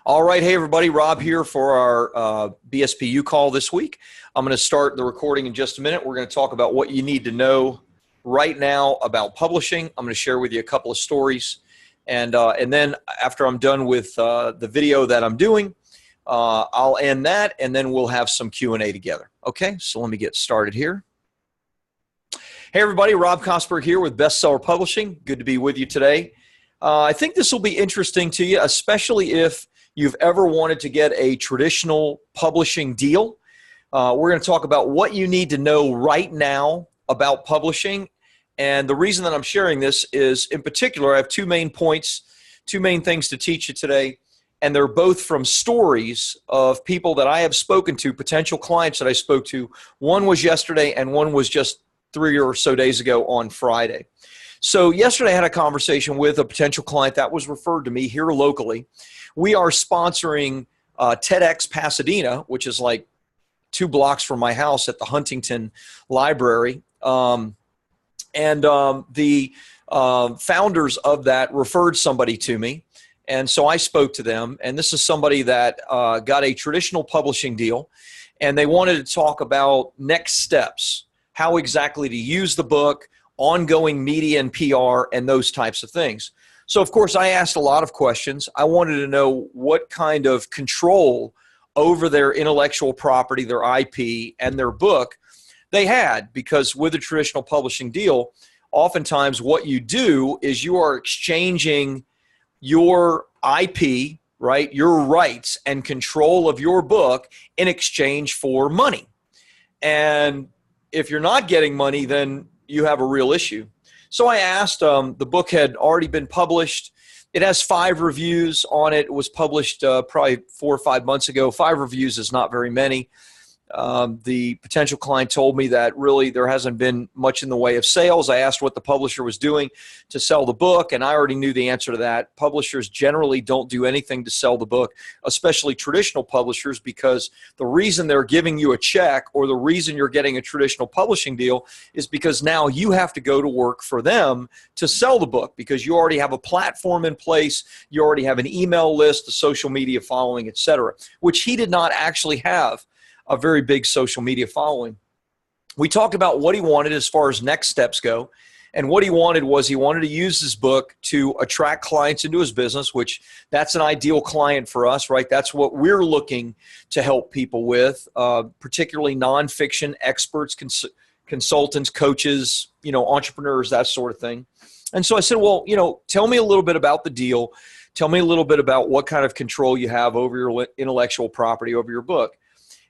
All right. Hey, everybody. Rob here for our BSPU call this week. I'm going to start the recording in just a minute. We're going to talk about what you need to know right now about publishing. I'm going to share with you a couple of stories. And then after I'm done with the video that I'm doing, I'll end that, and then we'll have some Q&A together. Okay, so let me get started here. Hey, everybody. Rob Kosberg here with Bestseller Publishing. Good to be with you today. I think this will be interesting to you, especially if you've ever wanted to get a traditional publishing deal. We're going to talk about what you need to know right now about publishing. And the reason that I'm sharing this is, in particular, I have two main points, two main things to teach you today. And they're both from stories of people that I have spoken to, potential clients that I spoke to. One was yesterday and one was just 3 or so days ago on Friday. So yesterday I had a conversation with a potential client that was referred to me here locally. We are sponsoring TEDx Pasadena, which is like 2 blocks from my house at the Huntington Library. The founders of that referred somebody to me. And so I spoke to them. And this is somebody that got a traditional publishing deal. And they wanted to talk about next steps, how exactly to use the book, ongoing media and PR, and those types of things. So, of course, I asked a lot of questions. I wanted to know what kind of control over their intellectual property, their IP, and their book they had, because with a traditional publishing deal, oftentimes what you do is you are exchanging your IP, right, your rights and control of your book in exchange for money. And if you're not getting money, then you have a real issue. So I asked, the book had already been published. It has 5 reviews on it. It was published probably 4 or 5 months ago. 5 reviews is not very many. The potential client told me that really there hasn't been much in the way of sales. I asked what the publisher was doing to sell the book, and I already knew the answer to that. Publishers generally don't do anything to sell the book, especially traditional publishers, because the reason they're giving you a check or the reason you're getting a traditional publishing deal is because now you have to go to work for them to sell the book, because you already have a platform in place, you already have an email list, a social media following, etc., which he did not actually have a very big social media following. We talked about what he wanted as far as next steps go. And what he wanted was he wanted to use his book to attract clients into his business, which that's an ideal client for us, right? That's what we're looking to help people with, particularly nonfiction experts, consultants, coaches, entrepreneurs, that sort of thing. And so I said, well, tell me a little bit about the deal. Tell me a little bit about what kind of control you have over your intellectual property, over your book.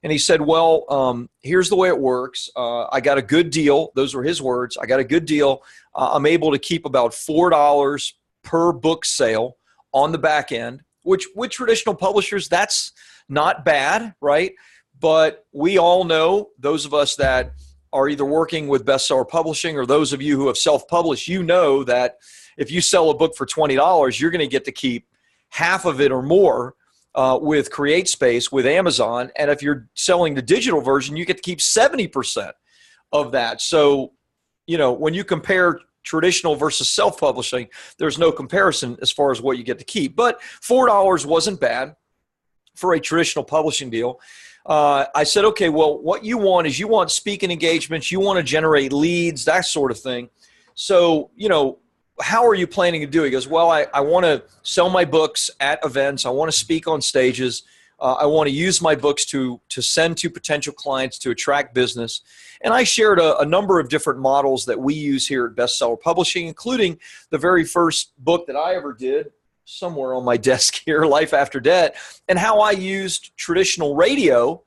And he said, well, here's the way it works. I got a good deal. Those were his words. I got a good deal. I'm able to keep about $4 per book sale on the back end, which with traditional publishers, that's not bad, right? But we all know, those of us that are either working with Bestseller Publishing or those of you who have self-published, you know that if you sell a book for $20, you're going to get to keep half of it or more with CreateSpace, with Amazon. And if you're selling the digital version, you get to keep 70% of that. So, when you compare traditional versus self-publishing, there's no comparison as far as what you get to keep. But $4 wasn't bad for a traditional publishing deal. I said, okay, well, what you want is you want speaking engagements, you want to generate leads, that sort of thing. So, how are you planning to do it? He goes, well, I want to sell my books at events. I want to speak on stages. I want to use my books to send to potential clients to attract business. And I shared a number of different models that we use here at Bestseller Publishing, including the very first book that I ever did, somewhere on my desk here, Life After Debt, and how I used traditional radio,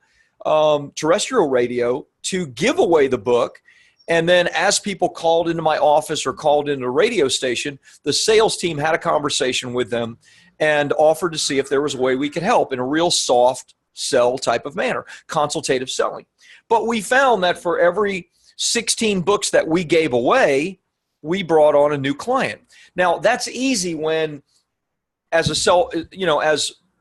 terrestrial radio, to give away the book. And then as people called into my office or called into a radio station, the sales team had a conversation with them and offered to see if there was a way we could help in a real soft sell type of manner, consultative selling. But we found that for every 16 books that we gave away, we brought on a new client. Now, that's easy when as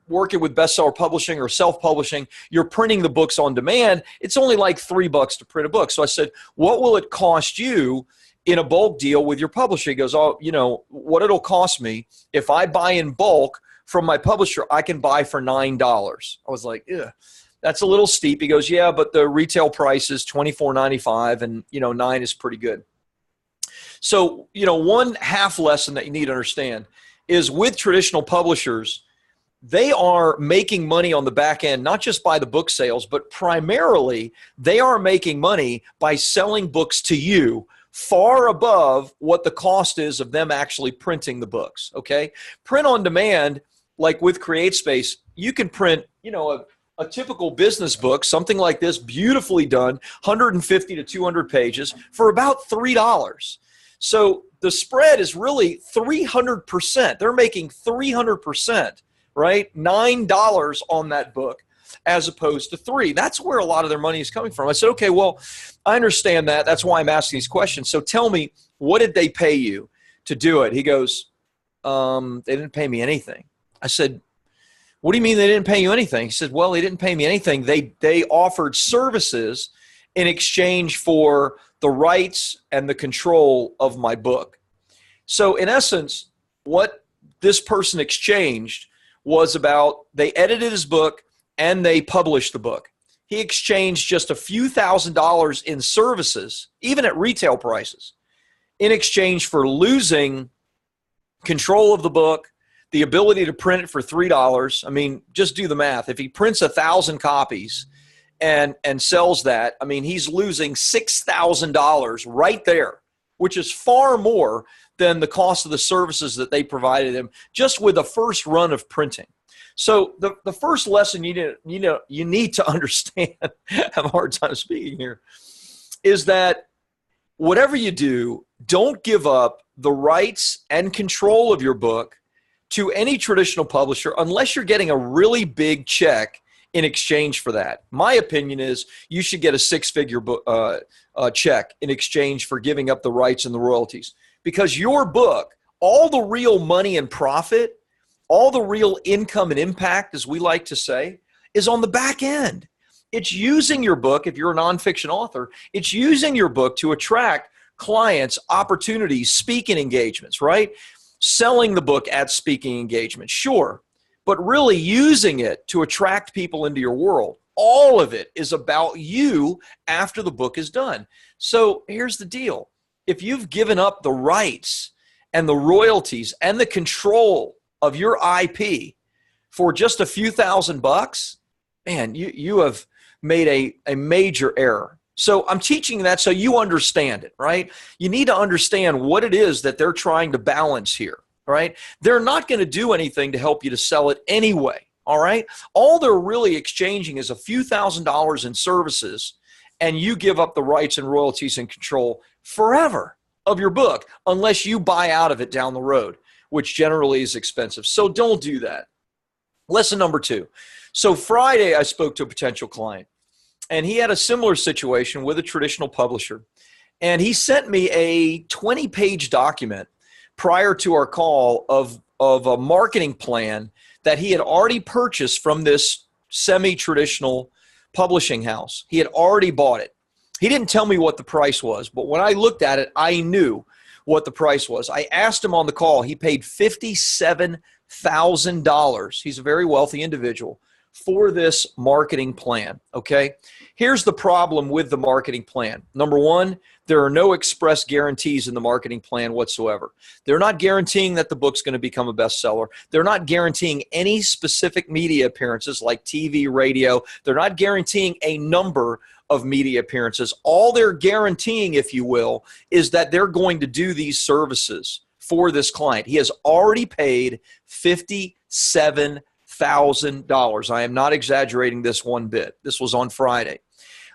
working with Bestseller Publishing or self-publishing, you're printing the books on demand. It's only like $3 to print a book. So I said, what will it cost you in a bulk deal with your publisher? He goes, what it'll cost me if I buy in bulk from my publisher I can buy for $9. I was like, yeah, that's a little steep. He goes, yeah, but the retail price is $24.95, and 9 is pretty good. So, one half lesson that you need to understand is with traditional publishers, they are making money on the back end, not just by the book sales, but primarily they are making money by selling books to you far above what the cost is of them actually printing the books, okay? Print on demand, like with CreateSpace, you can print, a typical business book, something like this, beautifully done, 150 to 200 pages for about $3. So the spread is really 300%. They're making 300%, right? $9 on that book as opposed to $3. That's where a lot of their money is coming from. I said, okay, well, I understand that. That's why I'm asking these questions. So tell me, what did they pay you to do it? He goes, they didn't pay me anything. I said, what do you mean they didn't pay you anything? He said, well, they didn't pay me anything. They offered services in exchange for the rights and the control of my book. So in essence, what this person exchanged was they edited his book and they published the book. He exchanged just a few $1,000s in services, even at retail prices, in exchange for losing control of the book, the ability to print it for $3. I mean, just do the math. If he prints 1,000 copies and sells that, I mean, he's losing $6,000 right there, which is far more than the cost of the services that they provided him just with the first run of printing. So the first lesson you need to understand, I have a hard time speaking here, is that whatever you do, don't give up the rights and control of your book to any traditional publisher unless you're getting a really big check in exchange for that. My opinion is you should get a six-figure check in exchange for giving up the rights and the royalties, because your book, all the real money and profit, all the real income and impact, as we like to say, is on the back end. It's using your book, if you're a nonfiction author, it's using your book to attract clients, opportunities, speaking engagements, right? Selling the book at speaking engagements, sure, but really using it to attract people into your world. All of it is about you after the book is done. So here's the deal. If you've given up the rights and the royalties and the control of your IP for just a few $1,000s, man, you have made a major error. So I'm teaching that so you understand it, right? You need to understand what it is that they're trying to balance here, right? They're not going to do anything to help you to sell it anyway, all right? All they're really exchanging is a few $1,000s in services, and you give up the rights and royalties and control forever of your book unless you buy out of it down the road, which generally is expensive. So don't do that. Lesson number 2. So Friday, I spoke to a potential client, and he had a similar situation with a traditional publisher. And he sent me a 20-page document prior to our call of a marketing plan that he had already purchased from this semi-traditional publishing house. He had already bought it. He didn't tell me what the price was, but when I looked at it, I knew what the price was. I asked him on the call. He paid $57,000. He's a very wealthy individual for this marketing plan, okay? Here's the problem with the marketing plan. Number 1, there are no express guarantees in the marketing plan whatsoever. They're not guaranteeing that the book's going to become a bestseller. They're not guaranteeing any specific media appearances like TV, radio. They're not guaranteeing a number of media appearances. All they're guaranteeing, if you will, is that they're going to do these for this client. He has already paid $57,000. I am not exaggerating this one bit. This was on Friday.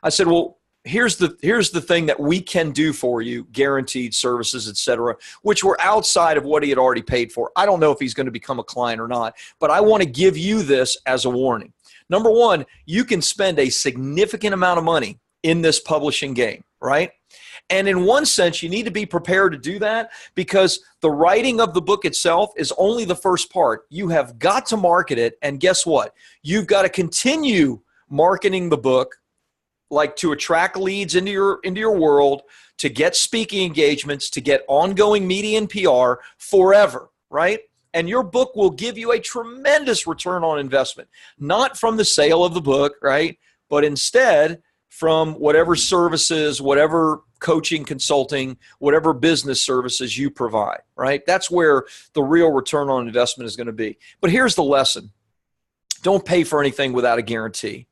I said, well, here's the thing that we can do for you, guaranteed services, etc., which were outside of what he had already paid for. I don't know if he's going to become a client or not, but I want to give you this as a warning. Number 1, you can spend a significant amount of money in this publishing game, right? And in one sense, you need to be prepared to do that because the writing of the book itself is only the first part. You have got to market it, and guess what? You've got to continue marketing the book, like to attract leads into your world, to get speaking engagements, to get ongoing media and PR forever, right? and your book will give you a tremendous return on investment, not from the sale of the book, right? But instead from whatever services, whatever coaching, consulting, whatever business services you provide, right? That's where the real return on investment is going to be. But here's the lesson. Don't pay for anything without a guarantee,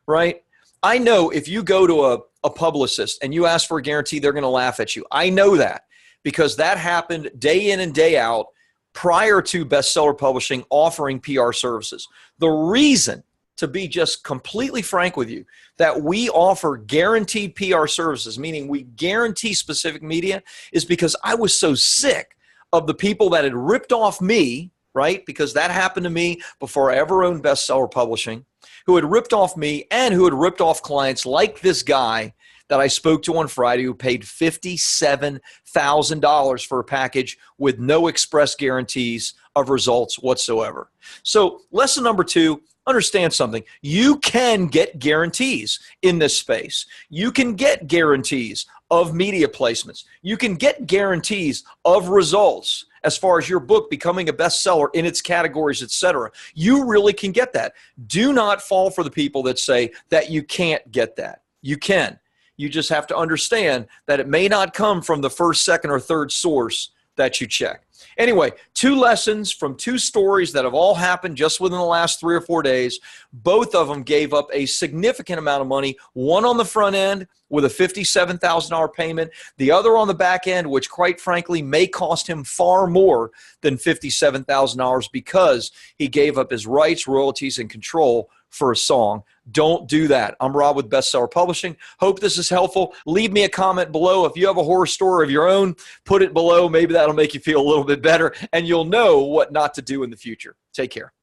right? I know if you go to a publicist and you ask for a guarantee, they're going to laugh at you. I know that because that happened day in and day out prior to Bestseller Publishing offering PR services. The reason, to be just completely frank with you, that we offer guaranteed PR services, meaning we guarantee specific media, is because I was so sick of the people that had ripped off me, right? Because that happened to me before I ever owned Bestseller Publishing, who had ripped off me and who had ripped off clients like this guy that I spoke to on Friday who paid $57,000 for a package with no express guarantees of results whatsoever. So lesson number 2, understand something. You can get guarantees in this space. You can get guarantees of media placements. You can get guarantees of results as far as your book becoming a bestseller in its categories, etc. You really can get that. Do not fall for the people that say that you can't get that. You can. You just have to understand that it may not come from the first, second, or third source that you check. Anyway, 2 lessons from 2 stories that have all happened just within the last 3 or 4 days. Both of them gave up a significant amount of money, one on the front end with a $57,000 payment, the other on the back end, which quite frankly may cost him far more than $57,000 because he gave up his rights, royalties, and control for a song. Don't do that. I'm Rob with Bestseller Publishing. Hope this is helpful. Leave me a comment below. If you have a horror story of your own, put it below. Maybe that'll make you feel a little bit better, and you'll know what not to do in the future. Take care.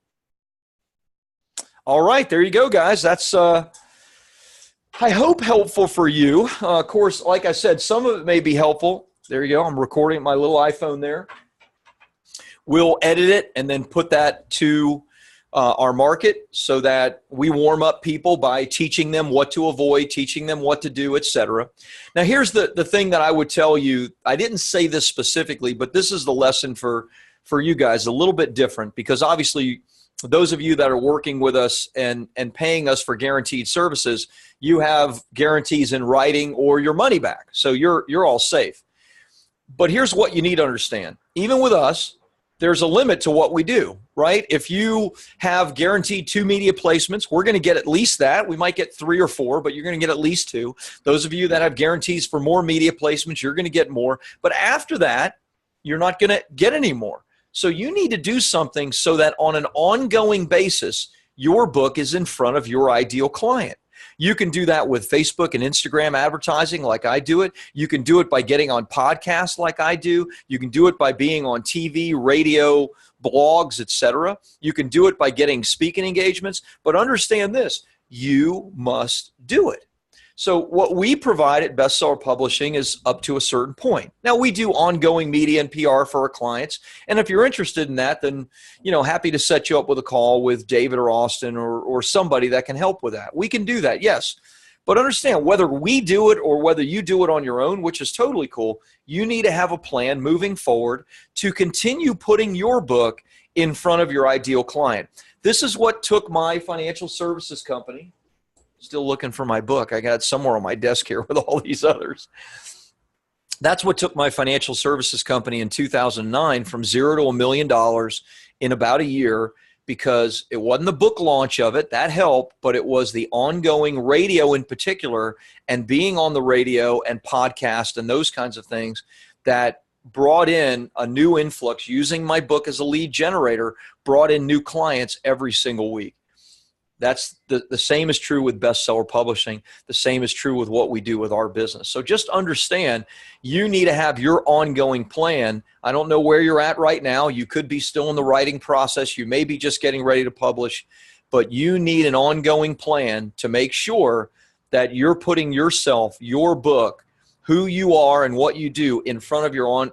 All right, there you go, guys. That's, I hope, helpful for you. Of course, like I said, some of it may be helpful. There you go. I'm recording my little iPhone there. We'll edit it and then put that to our market so that we warm up people by teaching them what to avoid, teaching them what to do, etc. Now, here's the thing that I would tell you. I didn't say this specifically, but this is the lesson for you guys, a little bit different, because obviously those of you that are working with us and paying us for guaranteed services, you have guarantees in writing or your money back. So you're all safe. But here's what you need to understand. Even with us, there's a limit to what we do, right? If you have guaranteed 2 media placements, we're going to get at least that. We might get 3 or 4, but you're going to get at least 2. Those of you that have guarantees for more media placements, you're going to get more. But after that, you're not going to get any more. So you need to do something so that on an ongoing basis, your book is in front of your ideal client. You can do that with Facebook and Instagram advertising like I do it. You can do it by getting on podcasts like I do. You can do it by being on TV, radio, blogs, etc. You can do it by getting speaking engagements. But understand this, you must do it. So what we provide at Bestseller Publishing is up to a certain point. Now, we do ongoing media and PR for our clients. And if you're interested in that, then, happy to set you up with a call with David or Austin or somebody that can help with that. We can do that, yes. But understand, whether we do it or whether you do it on your own, which is totally cool, you need to have a plan moving forward to continue putting your book in front of your ideal client. This is what took my financial services company. Still looking for my book. I got it somewhere on my desk here with all these others. That's what took my financial services company in 2009 from $0 to $1 million in about a year, because it wasn't the book launch of it. That helped, but it was the ongoing radio in particular, and being on the radio and podcast and those kinds of things that brought in a new influx. Using my book as a lead generator brought in new clients every single week. That's the same is true with Bestseller Publishing. The same is true with what we do with our business. So just understand, you need to have your ongoing plan. I don't know where you're at right now. You could be still in the writing process. You may be just getting ready to publish, but you need an ongoing plan to make sure that you're putting yourself, your book, who you are and what you do in front of your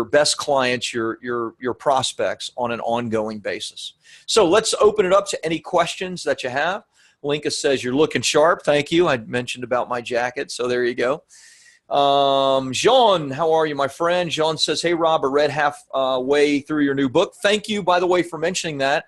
best clients, your prospects on an ongoing basis. So let's open it up to any questions that you have. Linka says, you're looking sharp. Thank you. I mentioned about my jacket, so there you go. Jean, how are you, my friend? Jean says, hey, Rob, I read halfway through your new book. Thank you, by the way, for mentioning that.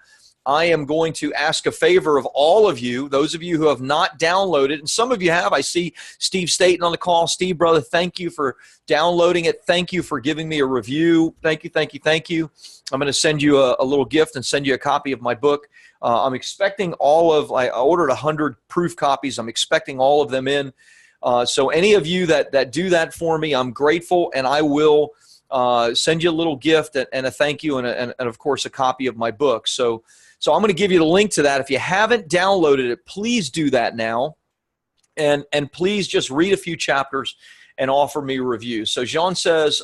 I am going to ask a favor of all of you, those of you who have not downloaded, and some of you have. I see Steve Staten on the call. Steve, brother, thank you for downloading it. Thank you for giving me a review. Thank you, thank you, thank you. I'm going to send you a little gift and send you a copy of my book. I'm expecting I ordered 100 proof copies. I'm expecting all of them in. So any of you that do that for me, I'm grateful, and I will send you a little gift and a thank you and of course, a copy of my book. So I'm going to give you the link to that. If you haven't downloaded it, please do that now. And please just read a few chapters and offer me a review. So Jean says,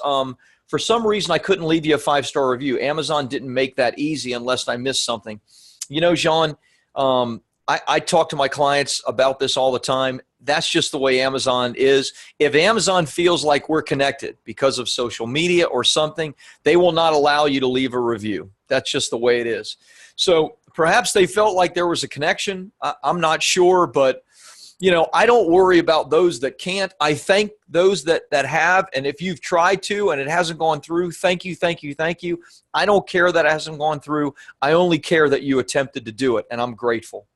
for some reason, I couldn't leave you a 5-star review. Amazon didn't make that easy unless I missed something. You know, Jean, I talk to my clients about this all the time. That's just the way Amazon is. If Amazon feels like we're connected because of social media or something, they will not allow you to leave a review. That's just the way it is. So perhaps they felt like there was a connection. I'm not sure, but you know, I don't worry about those that can't. I thank those that have, and if you've tried to and it hasn't gone through, thank you, thank you, thank you. I don't care that it hasn't gone through. I only care that you attempted to do it, and I'm grateful.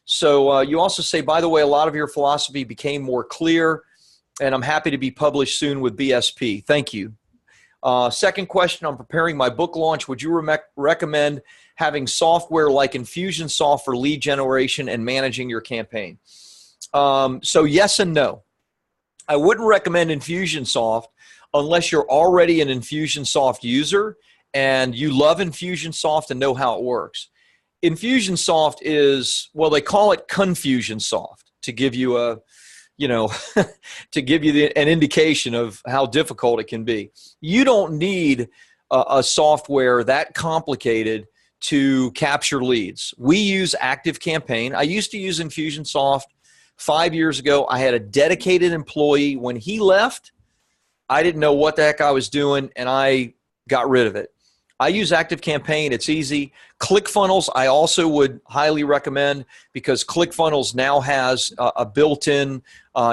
So you also say, by the way, a lot of your philosophy became more clear, and I'm happy to be published soon with BSP. Thank you. Second question, I'm preparing my book launch. Would you recommend having software like Infusionsoft for lead generation and managing your campaign? So yes and no. I wouldn't recommend Infusionsoft unless you're already an Infusionsoft user and you love Infusionsoft and know how it works. Infusionsoft is, well, they call it Confusionsoft to give you a, you know, to give you an indication of how difficult it can be. You don't need a software that complicated to capture leads. We use ActiveCampaign. I used to use Infusionsoft 5 years ago. I had a dedicated employee. When he left, I didn't know what the heck I was doing, and I got rid of it. I use ActiveCampaign. It's easy. ClickFunnels, I also would highly recommend because ClickFunnels now has a built-in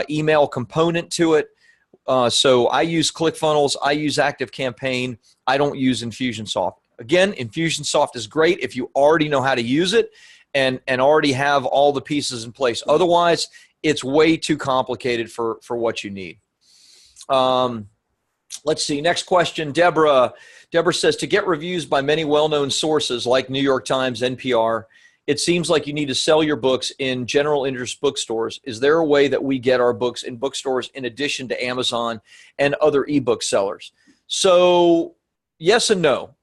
email component to it. So I use ClickFunnels. I use ActiveCampaign. I don't use Infusionsoft. Again, Infusionsoft is great if you already know how to use it and already have all the pieces in place. Otherwise, it's way too complicated for what you need. Let's see. Next question, Deborah. Deborah says, to get reviews by many well-known sources like New York Times, NPR, it seems like you need to sell your books in general interest bookstores. Is there a way that we get our books in bookstores in addition to Amazon and other ebook sellers? So yes and no.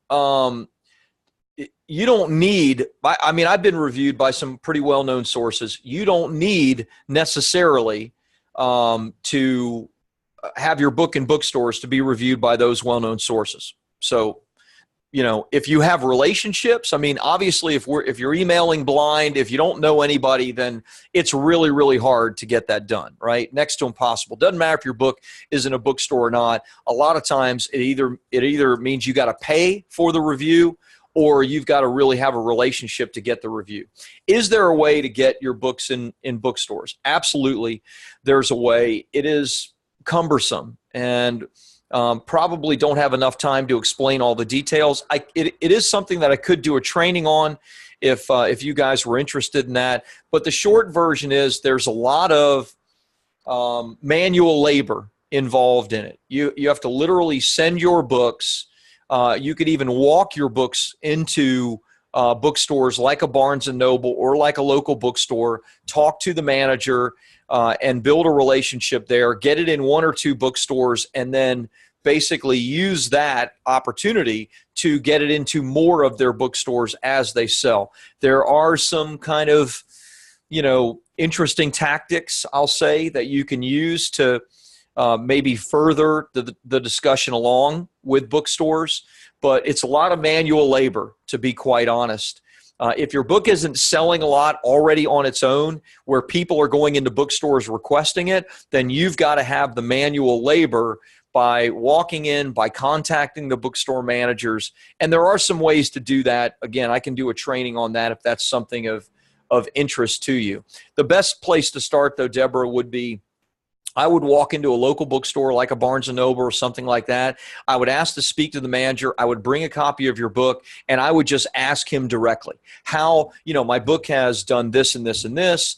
You don't need, I mean, I've been reviewed by some pretty well-known sources. You don't need necessarily to have your book in bookstores to be reviewed by those well-known sources. So, you know, if you have relationships, I mean, obviously if you're emailing blind, if you don't know anybody, then it's really, really hard to get that done, right? Next to impossible. Doesn't matter if your book is in a bookstore or not. A lot of times it either means you got to pay for the review or you've got to really have a relationship to get the review. Is there a way to get your books in bookstores? Absolutely, there's a way. It is cumbersome and probably don't have enough time to explain all the details. It is something that I could do a training on if you guys were interested in that. But the short version is there's a lot of manual labor involved in it. You have to literally send your books. You could even walk your books into bookstores like a Barnes & Noble or like a local bookstore, talk to the manager, and build a relationship there, get it in 1 or 2 bookstores, and then basically use that opportunity to get it into more of their bookstores as they sell. There are some kind of, you know, interesting tactics, I'll say, that you can use to maybe further the discussion along with bookstores, but it's a lot of manual labor, to be quite honest. If your book isn't selling a lot already on its own, where people are going into bookstores requesting it, then you've got to have the manual labor by walking in, by contacting the bookstore managers. And there are some ways to do that. Again, I can do a training on that if that's something of interest to you. The best place to start, though, Deborah, would be I would walk into a local bookstore like a Barnes and Noble or something like that. I would ask to speak to the manager. I would bring a copy of your book, and I would just ask him directly how, my book has done this and this and this.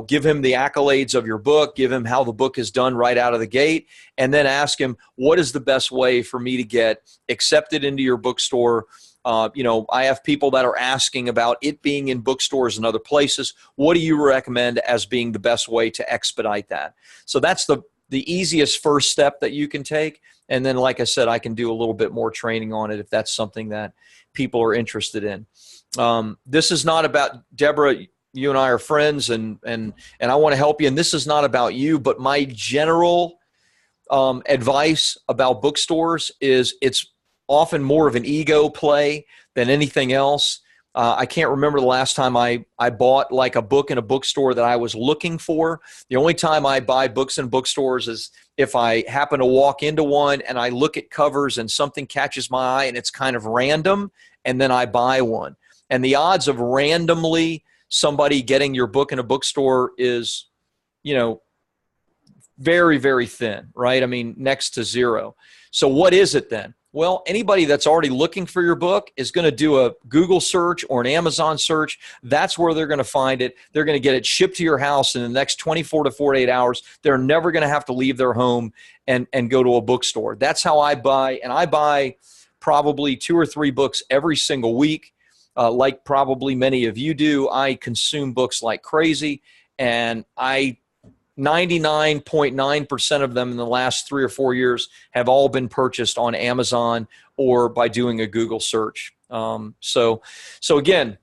Give him the accolades of your book, give him how the book is done right out of the gate, and then ask him, what is the best way for me to get accepted into your bookstore? I have people that are asking about it being in bookstores and other places. What do you recommend as being the best way to expedite that? So that's the easiest first step that you can take. And then, like I said, I can do a little bit more training on it if that's something that people are interested in. This is not about, Deborah, you and I are friends, and I want to help you. And this is not about you, but my general advice about bookstores is it's often more of an ego play than anything else. I can't remember the last time I bought like a book in a bookstore that I was looking for. The only time I buy books in bookstores is if I happen to walk into one and I look at covers and something catches my eye and it's kind of random, and then I buy one. And the odds of randomly somebody getting your book in a bookstore is, very, very thin, right? I mean, next to zero. So what is it then? Well, anybody that's already looking for your book is going to do a Google search or an Amazon search. That's where they're going to find it. They're going to get it shipped to your house in the next 24 to 48 hours. They're never going to have to leave their home and go to a bookstore. That's how I buy. And I buy probably 2 or 3 books every single week. Like probably many of you do. I consume books like crazy, and 99.9% of them in the last 3 or 4 years have all been purchased on Amazon or by doing a Google search. So again,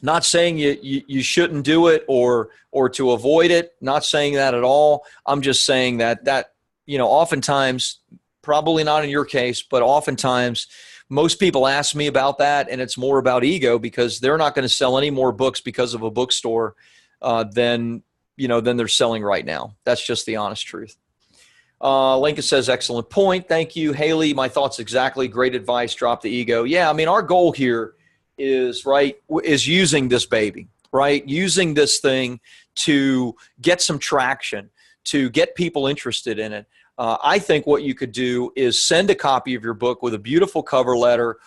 not saying you shouldn't do it or to avoid it. Not saying that at all. I'm just saying that oftentimes, probably not in your case, but oftentimes most people ask me about that, and it's more about ego because they're not going to sell any more books because of a bookstore than they're selling right now. That's just the honest truth. Lincoln says, excellent point. Thank you. Haley, my thoughts exactly. Great advice. Drop the ego. Yeah, I mean, our goal here is using this baby, right? Using this thing to get some traction, to get people interested in it. I think what you could do is send a copy of your book with a beautiful cover letter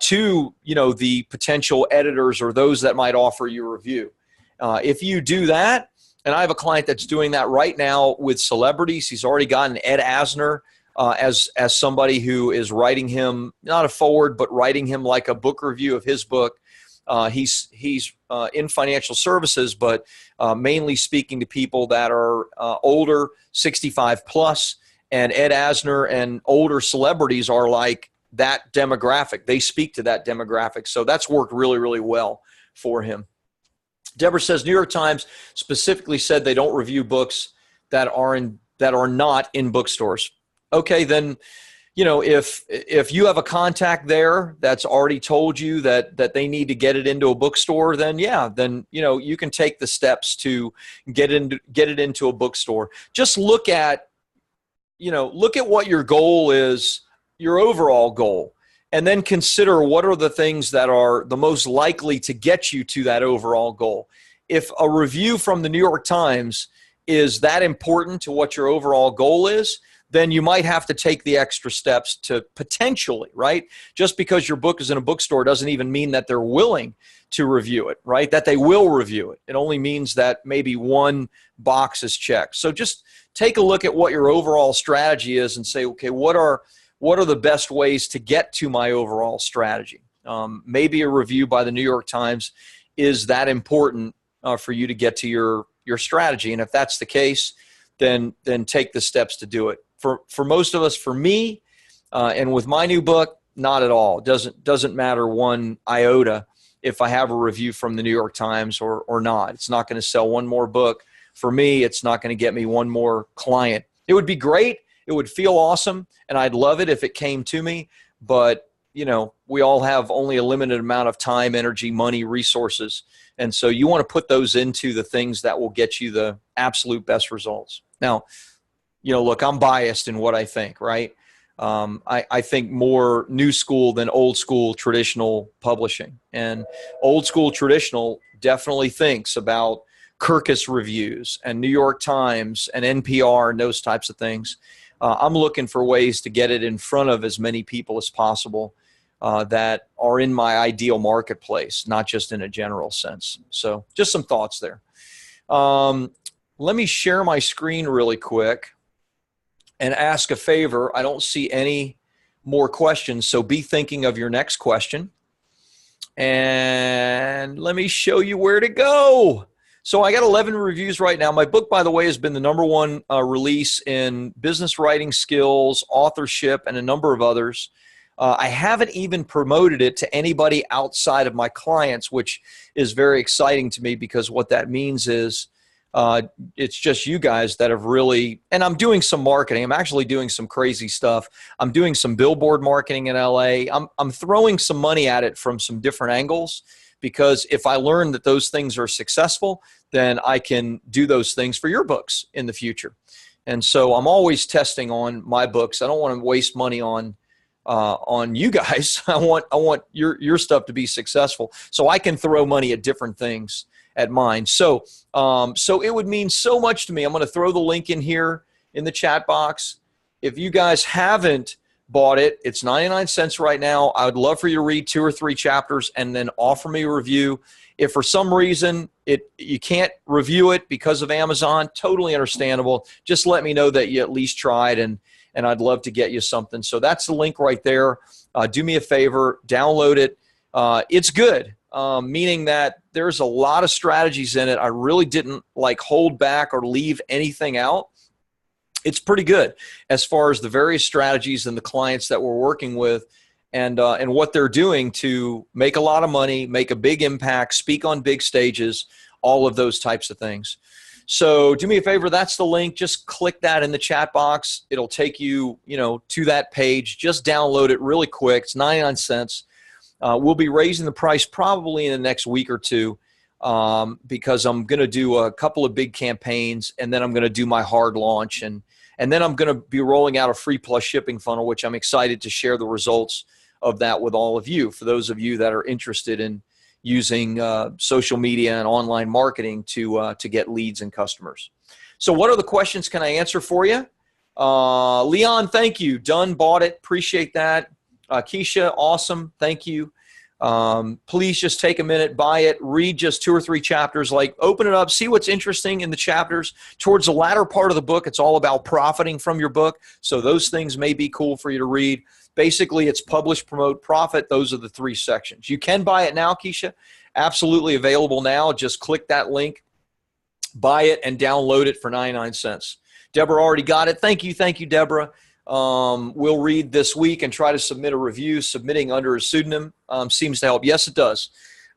to the potential editors or those that might offer you a review. If you do that, and I have a client that's doing that right now with celebrities. He's already gotten Ed Asner as somebody who is writing him, not a forward, but writing him like a book review of his book. He's in financial services, but mainly speaking to people that are older, 65 plus. And Ed Asner and older celebrities are like that demographic. They speak to that demographic. So that's worked really, really well for him. Deborah says, New York Times specifically said they don't review books that are not in bookstores. Okay, then, if you have a contact there that's already told you that they need to get it into a bookstore, then you can take the steps to get it into a bookstore. Just look at what your goal is, your overall goal. And then consider what are the things that are the most likely to get you to that overall goal. If a review from the New York Times is that important to what your overall goal is, then you might have to take the extra steps to potentially, right? Just because your book is in a bookstore doesn't even mean that they're willing to review it, right? That they will review it. It only means that maybe one box is checked. So just take a look at what your overall strategy is and say, okay, what are the best ways to get to my overall strategy? Maybe a review by the New York Times is that important for you to get to your strategy. And if that's the case, then take the steps to do it. For most of us, for me, and with my new book, not at all. It doesn't matter one iota if I have a review from the New York Times or not. It's not going to sell one more book. For me, it's not going to get me one more client. It would be great. It would feel awesome, and I'd love it if it came to me. But, we all have only a limited amount of time, energy, money, resources. And so you want to put those into the things that will get you the absolute best results. Now, look, I'm biased in what I think, right? I think more new school than old school traditional publishing. And old school traditional definitely thinks about Kirkus reviews and New York Times and NPR and those types of things. I'm looking for ways to get it in front of as many people as possible that are in my ideal marketplace, not just in a general sense. So just some thoughts there. Let me share my screen really quick and ask a favor. I don't see any more questions, so be thinking of your next question. And let me show you where to go. So I got 11 reviews right now. My book, by the way, has been the #1 release in business writing skills, authorship, and a number of others. I haven't even promoted it to anybody outside of my clients, which is very exciting to me, because what that means is it's just you guys that have really, and I'm doing some marketing. I'm actually doing some crazy stuff. I'm doing some billboard marketing in LA. I'm throwing some money at it from some different angles, because if I learn that those things are successful, then I can do those things for your books in the future. And so I'm always testing on my books. I don't want to waste money on you guys. I want your stuff to be successful, so I can throw money at different things at mine. So it would mean so much to me. I'm going to throw the link in here in the chat box. If you guys haven't bought it, it's 99 cents right now. I would love for you to read 2 or 3 chapters and then offer me a review. If for some reason you can't review it because of Amazon, totally understandable. Just let me know that you at least tried, and I'd love to get you something. So that's the link right there. Do me a favor, download it. It's good. Meaning that there's a lot of strategies in it. I really didn't hold back or leave anything out. It's pretty good as far as the various strategies and the clients that we're working with, and what they're doing to make a lot of money, make a big impact, speak on big stages, all of those types of things. So do me a favor, that's the link. Just click that in the chat box. It'll take you, to that page. Just download it really quick. It's 99 cents. We'll be raising the price probably in the next week or two, because I'm going to do a couple of big campaigns, and then I'm going to do my hard launch, and then I'm going to be rolling out a free plus shipping funnel, which I'm excited to share the results of that with all of you, for those of you that are interested in using social media and online marketing to get leads and customers. So what other questions can I answer for you? Leon, thank you. Done, bought it. Appreciate that. Keisha, awesome. Thank you. Please just take a minute, buy it, read just 2 or 3 chapters, open it up, see what's interesting in the chapters. Towards the latter part of the book, it's all about profiting from your book. So those things may be cool for you to read. Basically, it's publish, promote, profit. Those are the 3 sections. You can buy it now, Keisha. Absolutely available now. Just click that link, buy it, and download it for 99 cents. Deborah already got it. Thank you, Deborah. We'll read this week and try to submit a review. Submitting under a pseudonym seems to help. Yes, it does.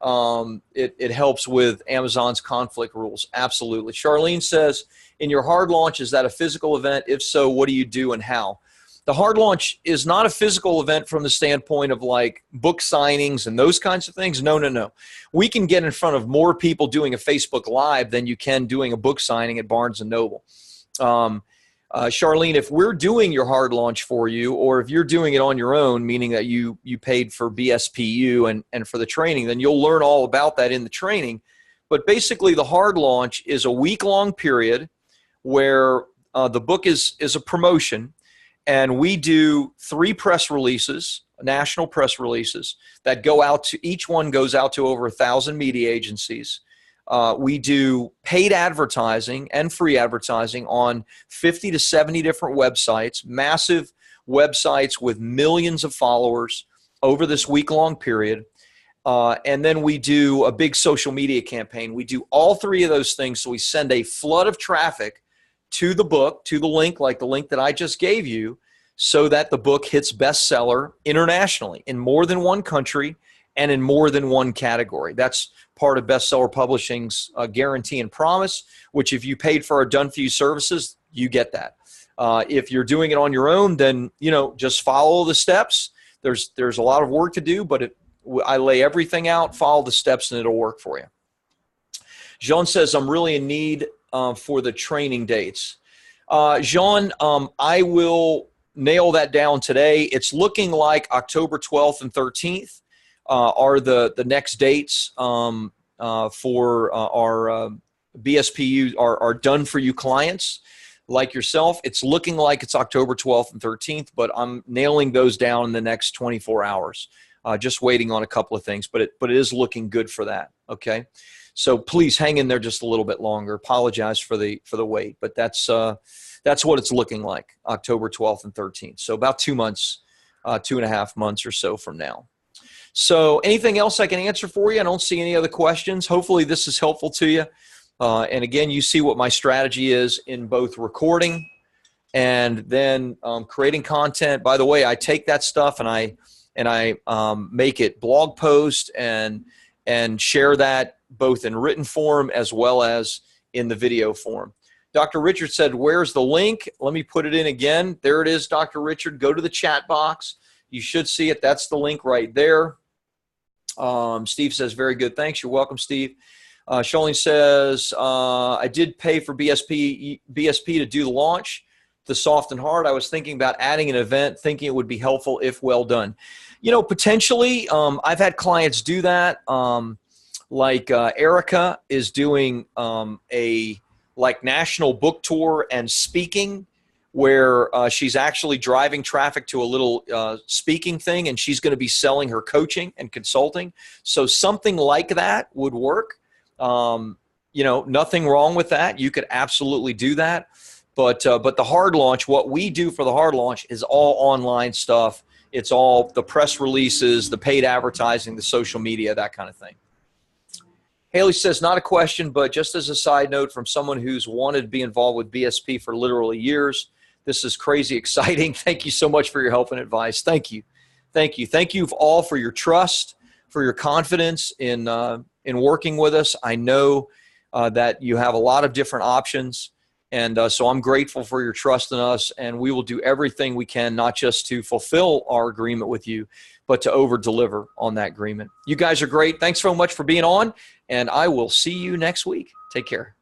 It helps with Amazon's conflict rules. Absolutely. Charlene says, in your hard launch, is that a physical event? If so, what do you do and how? The hard launch is not a physical event from the standpoint of book signings and those kinds of things. No. We can get in front of more people doing a Facebook Live than you can doing a book signing at Barnes & Noble. Charlene, if we're doing your hard launch for you, or if you're doing it on your own, meaning that you paid for BSPU and for the training, then you'll learn all about that in the training. But basically, the hard launch is a week-long period where the book is a promotion, and we do 3 press releases, national press releases, that go out to, each one goes out to over 1,000 media agencies. We do paid advertising and free advertising on 50 to 70 different websites, massive websites with millions of followers over this week-long period. And then we do a big social media campaign. We do all 3 of those things, so we send a flood of traffic to the book, to the link, like the link that I just gave you, so that the book hits bestseller internationally in more than 1 country and in more than 1 category. That's part of Bestseller Publishing's guarantee and promise, which if you paid for our done-for-you services, you get that. If you're doing it on your own, then just follow the steps. There's a lot of work to do, but I lay everything out, follow the steps, and it'll work for you. Jean says, I'm really in need for the training dates. Jean, I will nail that down today. It's looking like October 12th and 13th are the next dates for our BSPU are done for you clients like yourself. It's looking like it's October 12th and 13th, but I'm nailing those down in the next 24 hours. Just waiting on a couple of things, but it is looking good for that. Okay. So please hang in there just a little bit longer. Apologize for the wait, but that's what it's looking like, October 12th and 13th. So about 2 months, 2.5 months or so from now. So anything else I can answer for you? I don't see any other questions. Hopefully this is helpful to you. And again, you see what my strategy is in both recording and then creating content. By the way, I take that stuff and I make it blog post and share that both in written form as well as in the video form. Dr. Richard said, where's the link? Let me put it in again. There it is, Dr. Richard. Go to the chat box. You should see it. That's the link right there. Steve says, very good. Thanks. You're welcome, Steve. Sholene says, I did pay for BSP to do the launch, the soft and hard. I was thinking about adding an event, thinking it would be helpful if well done. You know, potentially, I've had clients do that. Like Erica is doing a national book tour and speaking, where she's actually driving traffic to a little speaking thing, and she's going to be selling her coaching and consulting. So something like that would work. You know, nothing wrong with that. You could absolutely do that. But the hard launch, what we do for the hard launch is all online stuff. It's all the press releases, the paid advertising, the social media, that kind of thing. Haley says, not a question, but just as a side note from someone who's wanted to be involved with BSP for literally years, this is crazy exciting. Thank you so much for your help and advice. Thank you. Thank you. Thank you all for your trust, for your confidence in working with us. I know that you have a lot of different options, and so I'm grateful for your trust in us, and we will do everything we can, not just to fulfill our agreement with you, but to over-deliver on that agreement. You guys are great. Thanks so much for being on, and I will see you next week. Take care.